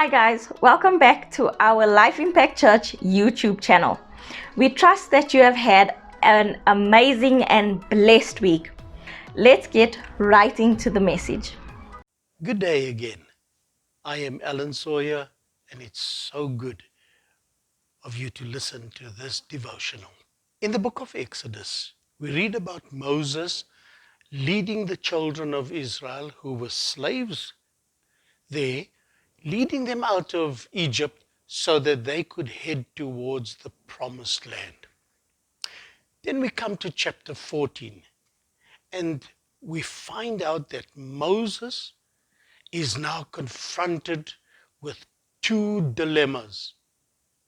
Hi guys, welcome back to our Life Impact Church YouTube channel. We trust that you have had an amazing and blessed week. Let's get right into the message. Good day again. I am Allen Sawyer, and it's so good of you to listen to this devotional. In the book of Exodus, we read about Moses leading the children of Israel who were slaves there, leading them out of Egypt so that they could head towards the promised land. Then we come to chapter 14, and we find out that Moses is now confronted with two dilemmas.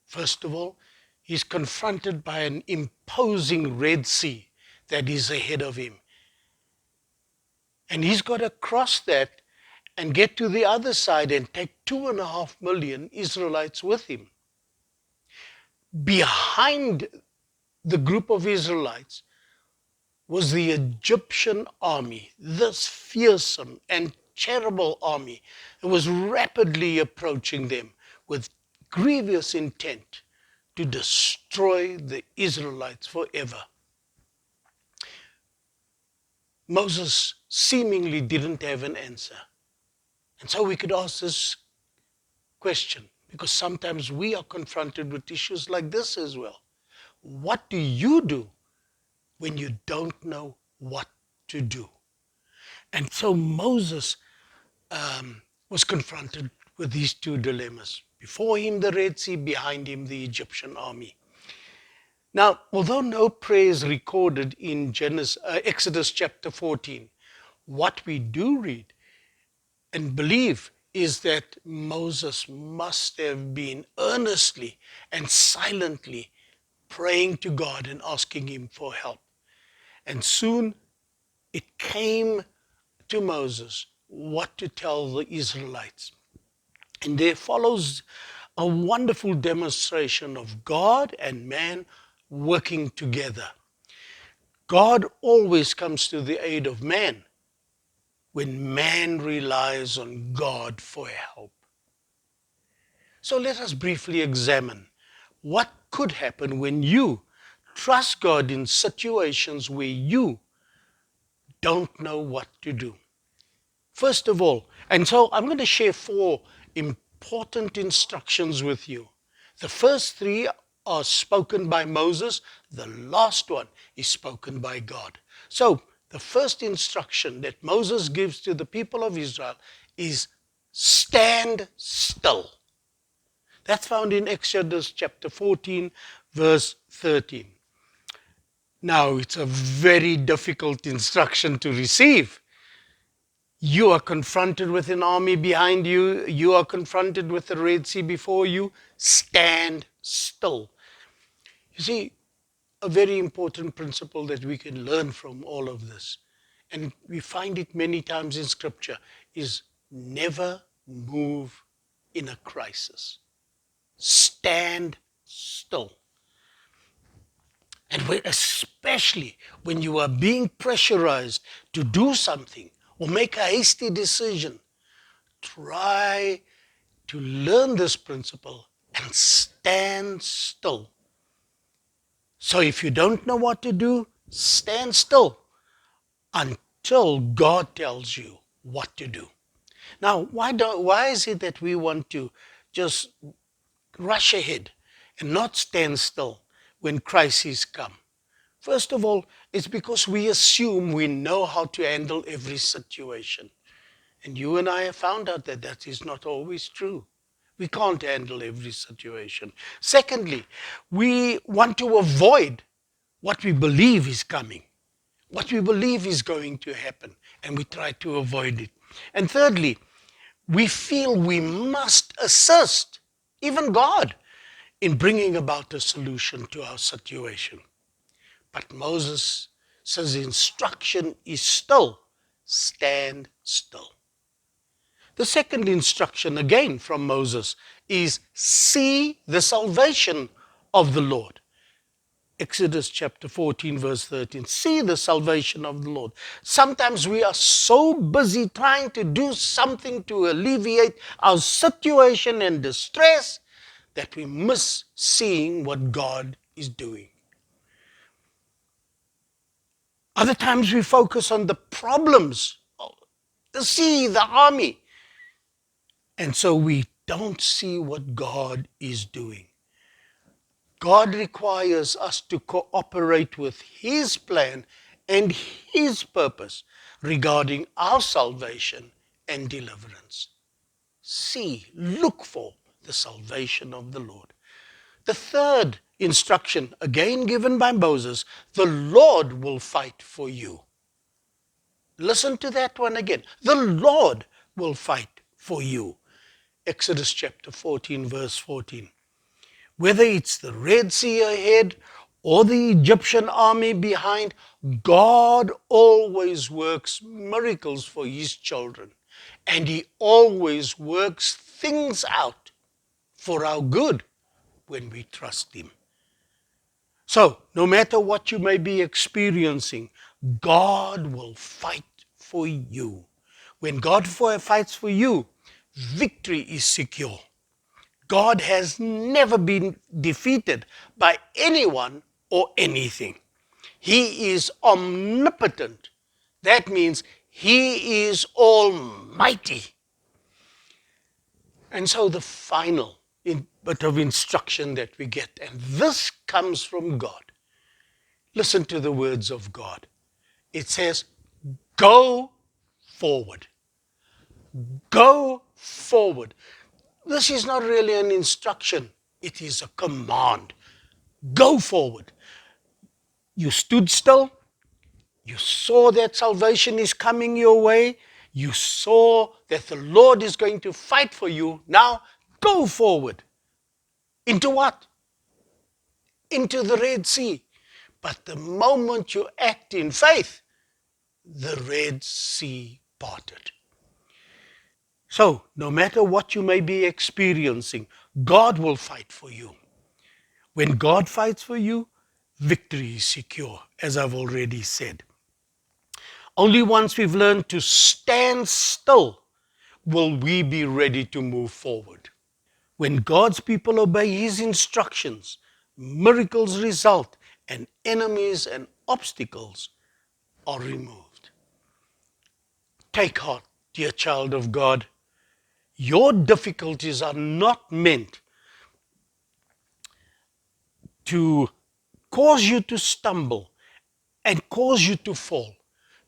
First of all, he's confronted by an imposing Red Sea that is ahead of him. And he's got to cross that and get to the other side and take 2.5 million Israelites with him. Behind the group of Israelites was the Egyptian army, this fearsome and terrible army that was rapidly approaching them with grievous intent to destroy the Israelites forever. Moses seemingly didn't have an answer. And so we could ask this question, because sometimes we are confronted with issues like this as well. What do you do when you don't know what to do? And so Moses was confronted with these two dilemmas. Before him, the Red Sea, behind him, the Egyptian army. Now, although no prayer is recorded in Exodus chapter 14, what we do read and believe is that Moses must have been earnestly and silently praying to God and asking him for help. And soon it came to Moses what to tell the Israelites. And there follows a wonderful demonstration of God and man working together. God always comes to the aid of man when man relies on God for help. So let us briefly examine what could happen when you trust God in situations where you don't know what to do. First of all, and so I'm going to share 4 important instructions with you. The first 3 are spoken by Moses. The last one is spoken by God. So the first instruction that Moses gives to the people of Israel is stand still. That's found in Exodus chapter 14, verse 13. Now, it's a very difficult instruction to receive. You are confronted with an army behind you. You are confronted with the Red Sea before you. Stand still. You see, a very important principle that we can learn from all of this, and we find it many times in Scripture, is never move in a crisis. Stand still. And especially when you are being pressurized to do something or make a hasty decision, try to learn this principle and stand still. So if you don't know what to do, stand still until God tells you what to do. Now, why is it that we want to just rush ahead and not stand still when crises come? First of all, it's because we assume we know how to handle every situation. And you and I have found out that that is not always true. We can't handle every situation. Secondly, we want to avoid what we believe is coming, what we believe is going to happen, and we try to avoid it. And thirdly, we feel we must assist, even God, in bringing about a solution to our situation. But Moses says the instruction is still, stand still. The second instruction, again from Moses, is see the salvation of the Lord. Exodus chapter 14, verse 13. See the salvation of the Lord. Sometimes we are so busy trying to do something to alleviate our situation and distress that we miss seeing what God is doing. Other times we focus on the problems, the sea, the army, and so we don't see what God is doing. God requires us to cooperate with His plan and His purpose regarding our salvation and deliverance. See, look for the salvation of the Lord. The third instruction, again given by Moses, the Lord will fight for you. Listen to that one again. The Lord will fight for you. Exodus chapter 14, verse 14. Whether it's the Red Sea ahead or the Egyptian army behind, God always works miracles for His children. And He always works things out for our good when we trust Him. So, no matter what you may be experiencing, God will fight for you. When God fights for you, victory is secure. God has never been defeated by anyone or anything. He is omnipotent. That means He is almighty. And so the final bit of instruction that we get, and this comes from God. Listen to the words of God. It says, go forward. Go forward. This is not really an instruction. It is a command. Go forward. You stood still. You saw that salvation is coming your way. You saw that the Lord is going to fight for you. Now, go forward. Into what? Into the Red Sea. But the moment you act in faith, the Red Sea parted. So, no matter what you may be experiencing, God will fight for you. When God fights for you, victory is secure, as I've already said. Only once we've learned to stand still will we be ready to move forward. When God's people obey His instructions, miracles result and enemies and obstacles are removed. Take heart, dear child of God. Your difficulties are not meant to cause you to stumble and cause you to fall.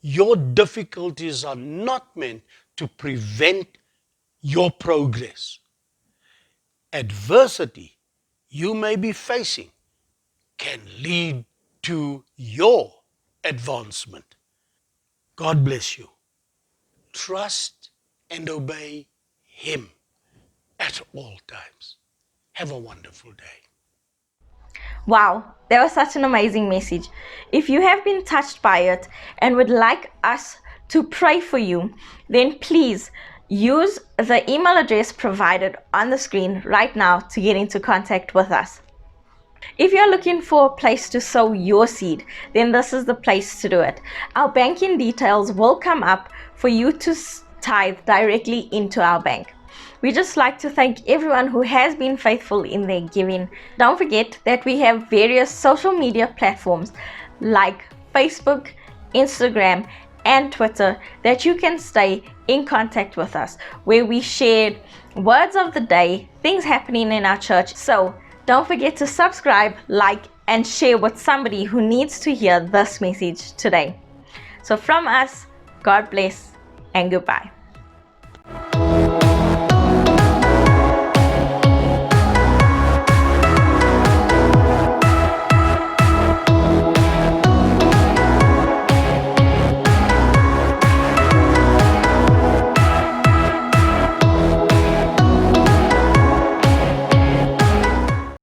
Your difficulties are not meant to prevent your progress. Adversity you may be facing can lead to your advancement. God bless you. Trust and obey Him at all times. Have a wonderful day. Wow, that was such an amazing message. If you have been touched by it and would like us to pray for you, then please use the email address provided on the screen right now to get into contact with us. If you're looking for a place to sow your seed, then this is the place to do it. Our banking details will come up for you to tithe directly into our bank. We just like to thank everyone who has been faithful in their giving. Don't forget that we have various social media platforms like Facebook, Instagram, and Twitter that you can stay in contact with us, where we share words of the day, things happening in our church. So don't forget to subscribe, like, and share with somebody who needs to hear this message today. So from us, God bless and goodbye.